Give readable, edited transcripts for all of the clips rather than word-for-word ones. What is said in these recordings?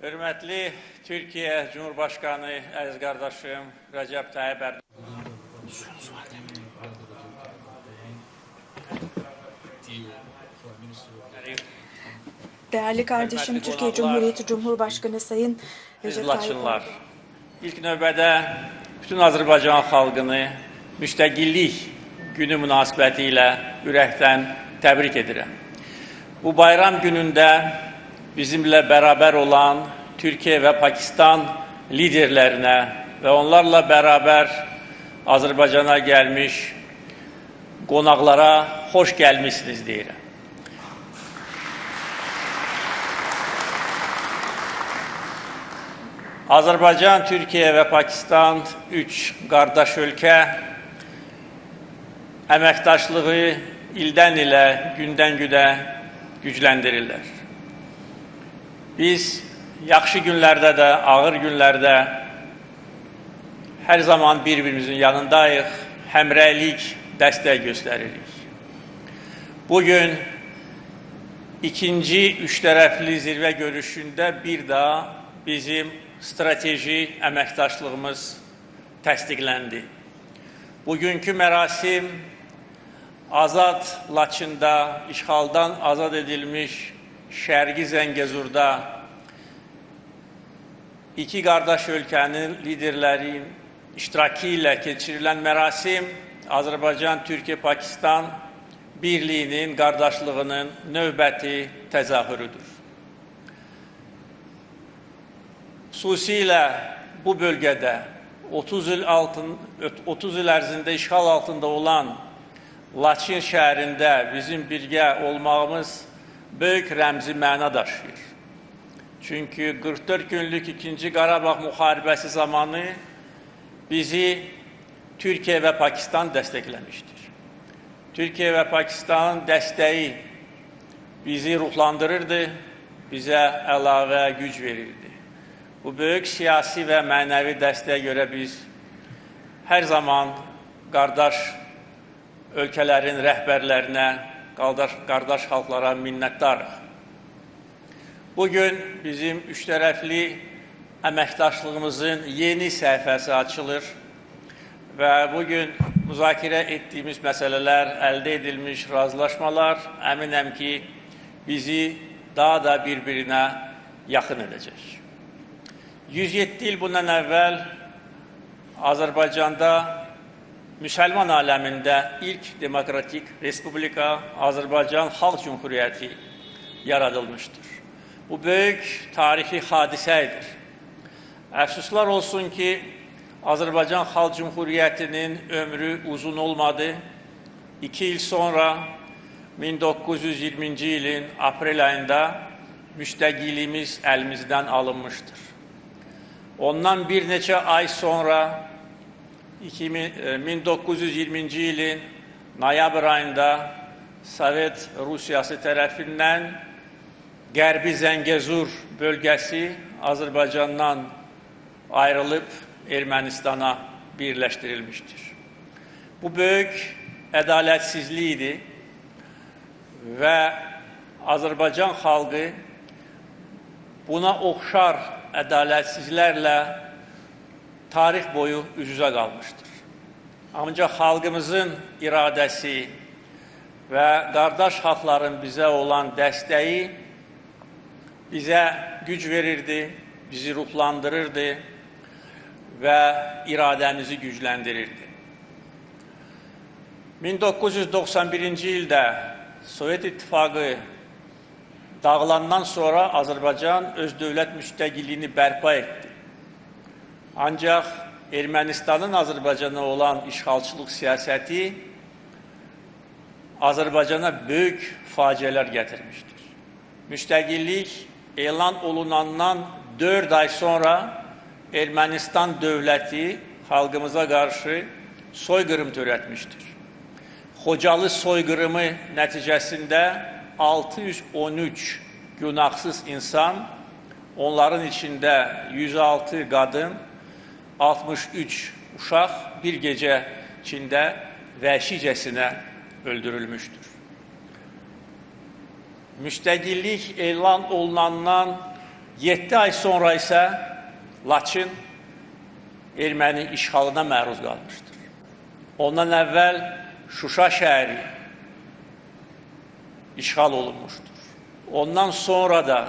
Hörmətli Türkiye Cumhurbaşkanı əziz qardaşım Recep Tayyip Erdoğan. Değerli kardeşim, Türkiye Cumhuriyeti Cumhurbaşkanı Sayın Recep Tayyip Erdoğan. İlk növbədə bütün Azərbaycan xalqını müstəqillik günü münasibətilə ürəkdən təbrik edirəm. Bu bayram günündə bizimlə beraber olan Türkiye ve Pakistan liderlerine ve onlarla beraber Azerbaycan'a gelmiş qonaqlara hoş gelmişsiniz deyirəm. Azerbaycan, Türkiye ve Pakistan üç qardaş ölkə əməkdaşlığı ildən ilə, gündən günə gücləndirirlər. Biz yaxşı günlərdə də, ağır günlərdə hər zaman bir-birimizin yanındayıq, həmrəylik, dəstək göstəririk. Bugün ikinci üç tərəfli zirvə görüşündə bir daha bizim strateji əməkdaşlığımız təsdiqləndi. Bugünkü mərasim Azad Laçında, işğaldan azad edilmiş Şərqi Zəngəzurda iki qardaş ölkənin liderlərin iştirakı ilə keçirilən mərasim Azərbaycan, Türkiye, Pakistan birliyinin, qardaşlığının növbəti təzahürüdür. Xüsusilə bu bölgədə 30 il ərzində işğal altında olan Laçın şəhərində bizim birgə olmağımız böyük rəmzi məna daşıyır. Çünki 44 günlük 2. Qarabağ müharibəsi zamanı bizi Türkiye ve Pakistan dəstəkləmişdir. Türkiye ve Pakistanın dəstəyi bizi ruhlandırırdı, bizə əlavə güc verirdi. Bu böyük siyasi və mənəvi dəstəyə görə biz hər zaman qardaş ölkələrin rəhbərlərinə, qardaş xalqlara minnətdarıq. Bugün bizim üç tərəfli əməkdaşlığımızın yeni səhifəsi açılır və bugün müzakirə etdiyimiz məsələlər, əldə edilmiş razılaşmalar əminəm ki, bizi daha da bir-birinə yaxın edəcək. 107 il bundan əvvəl Azərbaycanda Müsəlman aləmində ilk demokratik Respublika Azərbaycan Xalq Cumhuriyyəti yaradılmışdır. Bu böyük tarixi hadisədir. Əfsuslar olsun ki, Azərbaycan Xalq Cumhuriyyətinin ömrü uzun olmadı. 2 il sonra 1920-ci ilin aprel ayında müstəqilliyimiz əlimizdən alınmışdır. Ondan bir neçə ay sonra 1920-ci ilin noyabr ayında Sovet Rusiyası tərəfindən Qərbi Zəngəzur bölgəsi Azərbaycandan ayrılıb Ermənistana birləşdirilmişdir. Bu böyük ədalətsizlik idi və Azərbaycan xalqı buna oxşar ədalətsizliklərlə tarix boyu üz-üzə qalmışdır. Ancaq xalqımızın iradəsi və qardaş xalqların bizə olan dəstəyi bizə güc verirdi, bizi ruhlandırırdı və iradəmizi gücləndirirdi. 1991-ci ildə Sovet İttifaqı dağılandan sonra Azərbaycan öz dövlət müstəqilliyini bərpa etdi. Ancaq Ermənistanın Azərbaycana olan işğalçılıq siyasəti Azərbaycana böyük faciələr gətirmişdir. Müstəqillik elan olunandan 4 ay sonra Ermənistan dövləti xalqımıza qarşı soyqırım törətmişdir. Xocalı soyqırımı nəticəsində 613 günahsız insan, onların içində 106 qadın, 63 uşaq bir gecə içində vəhşicəsinə öldürülmüşdür. Müstəqillik elan olunandan 7 ay sonra isə Laçın erməni işğalına məruz qalmışdır. Ondan əvvəl Şuşa şəhəri işğal olunmuşdur. Ondan sonra da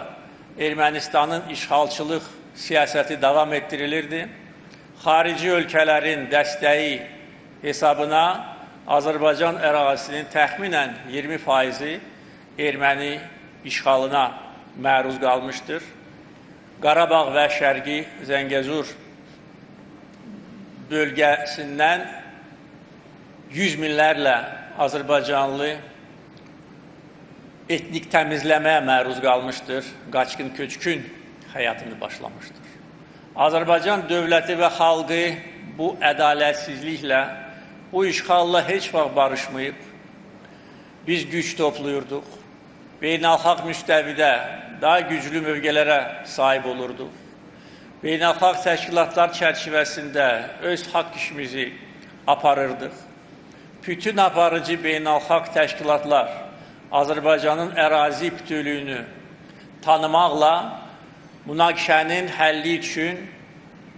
Ermənistanın işğalçılıq siyasəti davam etdirilirdi. Xarici ölkələrin dəstəyi hesabına Azərbaycan ərazisinin təxminən 20%-i erməni işğalına məruz qalmışdır. Qarabağ və Şərqi Zəngəzur bölgəsindən yüz minlərlə Azərbaycanlı etnik təmizləməyə məruz qalmışdır, qaçqın köçkün həyatını başlamışdır. Azərbaycan dövləti və xalqı bu ədalətsizliklə, bu işğalla heç vaxt barışmayıb. Biz güc topluyurduq, beynəlxalq müstəvidə daha güclü mövqelərə sahib olurduq. Beynəlxalq təşkilatlar çərçivəsində öz haqq işimizi aparırdıq. Bütün aparıcı beynəlxalq təşkilatlar Azərbaycanın ərazi bütövlüyünü tanımaqla münaqişənin həlli üçün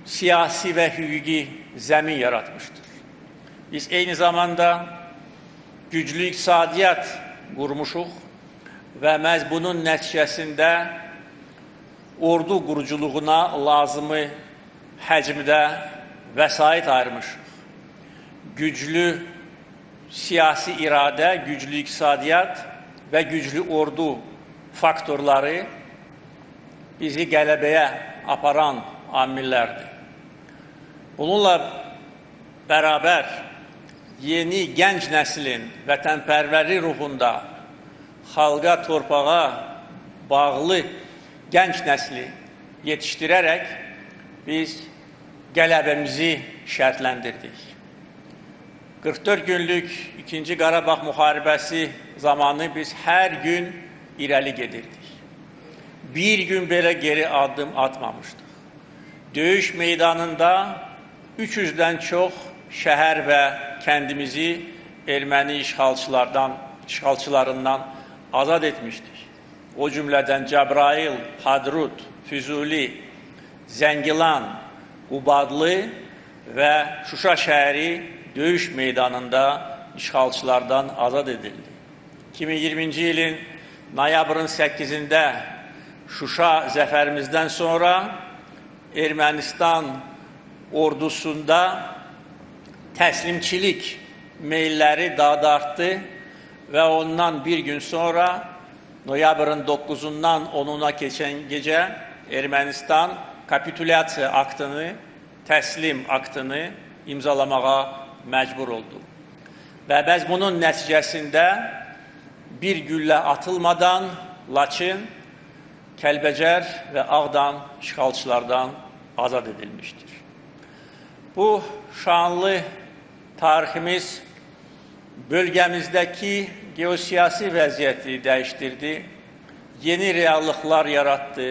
siyasi və hüquqi zəmin yaratmışdır. Biz eyni zamanda güclü iqtisadiyyat qurmuşuq və məhz bunun nəticəsində ordu quruculuğuna lazımı həcmdə vəsait ayırmışıq. Güclü siyasi iradə, güclü iqtisadiyyat və güclü ordu faktorları bizi qələbəyə aparan amillərdir. Bununla bərabər yeni gənc nəslin vətənpərvəri ruhunda xalqa, torpağa bağlı gənc nəsli yetişdirərək biz qələbəmizi şərtləndirdik. 44 günlük 2-ci Qarabağ müharibəsi zamanı biz hər gün irəli gedirdik. Bir gün belə geri addım atmamışdıq. Döyüş meydanında 300-dən çox şəhər və kəndimizi erməni işğalçılarından azad etmişdik. O cümlədən Cəbrayıl, Hadrut, Füzuli, Zəngilan, Qubadlı və Şuşa şəhəri döyüş meydanında işğalçılardan azad edildi. 2020-ci ilin noyabrın 8-də Şuşa zəfərimizdən sonra Ermənistan ordusunda təslimçilik meylləri daha da artdı və ondan bir gün sonra noyabrın 9-undan 10-una keçən gecə Ermənistan kapitulyasiya aktını, təslim aktını imzalamağa məcbur oldu. Və bəs bunun nəticəsində bir güllə atılmadan Laçın, Kəlbəcər və Ağdam işğalçılardan azad edilmişdir. Bu şanlı tariximiz bölgəmizdəki geosiyasi vəziyyəti dəyişdirdi, yeni reallıqlar yarattı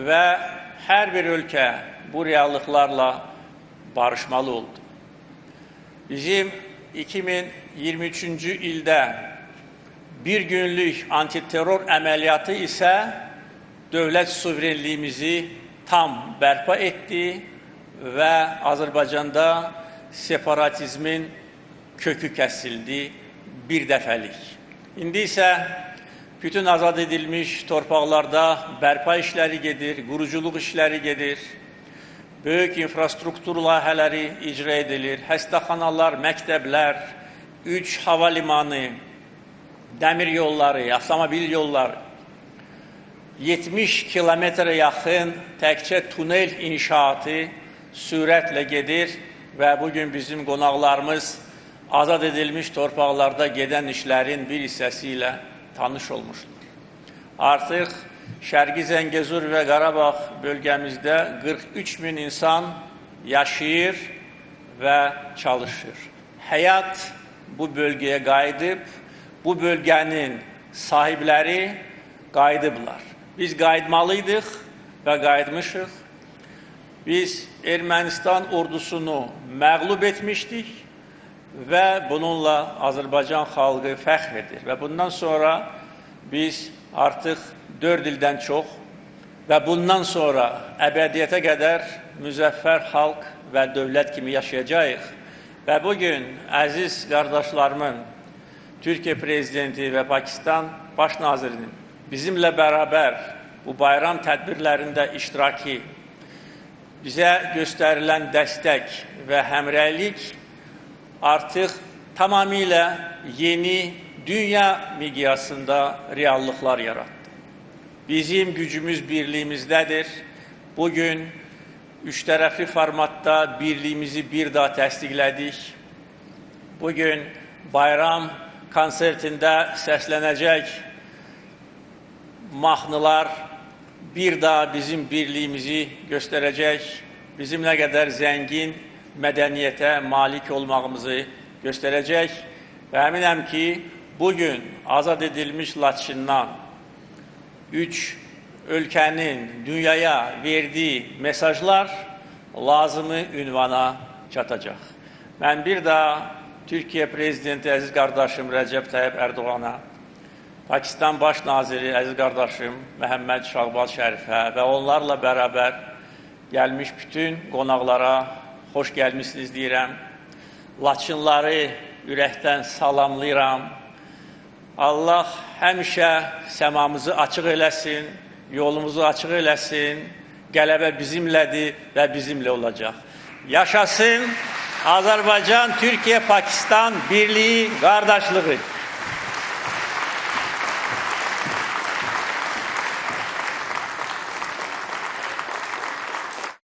və hər bir ölkə bu reallıqlarla barışmalı oldu. Bizim 2023-cü ildə bir günlük antiterror əməliyyatı isə dövlət suverenliyimizi tam bərpa etdi və Azərbaycanda separatizmin kökü kəsildi bir dəfəlik. İndi isə bütün azad edilmiş torpaqlarda bərpa işləri gedir, quruculuq işləri gedir, böyük infrastruktur layihələri icra edilir, xəstəxanalar, məktəblər, 3 hava limanı, dəmir yolları, avtomobil yolları, 70 kilometrə yaxın təkcə tunel inşaatı sürətlə gedir və bugün bizim qonaqlarımız azad edilmiş torpaqlarda gedən işlərin bir hissəsi ilə tanış olmuşdur. Artıq Şərqi Zəngəzur və Qarabağ bölgəmizdə 43 min insan yaşayır və çalışır. Həyat bu bölgəyə qayıdıb, bu bölgənin sahibləri qayıdıblar. Biz qayıtmalıydıq və qayıtmışıq. Biz Ermənistan ordusunu məğlub etmişdik və bununla Azərbaycan xalqı fəxr edir. Və bundan sonra biz artıq 4 ildən çox və bundan sonra əbədiyyətə qədər müzəffər xalq və dövlət kimi yaşayacağıq. Və bugün əziz qardaşlarımın, Türkiyə Prezidenti və Pakistan Baş Nazirinin bizimlə bərabər bu bayram tədbirlərində iştiraki, bizə göstərilən dəstək və həmrəylik artıq tamamilə yeni dünya miqyasında reallıqlar yarattı. Bizim gücümüz birliyimizdədir. Bugün üç tərəfli formatda birliyimizi bir daha təsdiqlədik. Bugün bayram konsertində səslənəcək mahnılar bir daha bizim birliyimizi göstərəcək, bizim nə qədər zəngin mədəniyyətə malik olmağımızı göstərəcək və əminəm ki, bugün azad edilmiş Laçından üç ölkənin dünyaya verdiyi mesajlar lazımı ünvana çatacaq. Mən bir daha Türkiyə Prezidenti əziz qardaşım Rəcəb Tayyip Ərdoğana, Pakistan Baş Naziri əziz qardaşım Məhəmməd Şahbaz Şərifə və onlarla bərabər gəlmiş bütün qonaqlara xoş gəlmişsiniz deyirəm. Laçınları ürəkdən salamlayıram. Allah həmişə səmamızı açıq eləsin, yolumuzu açıq eləsin, qələbə bizimlədir və bizimlə olacaq. Yaşasın Azərbaycan, Türkiyə, Pakistan birliyi, qardaşlığı.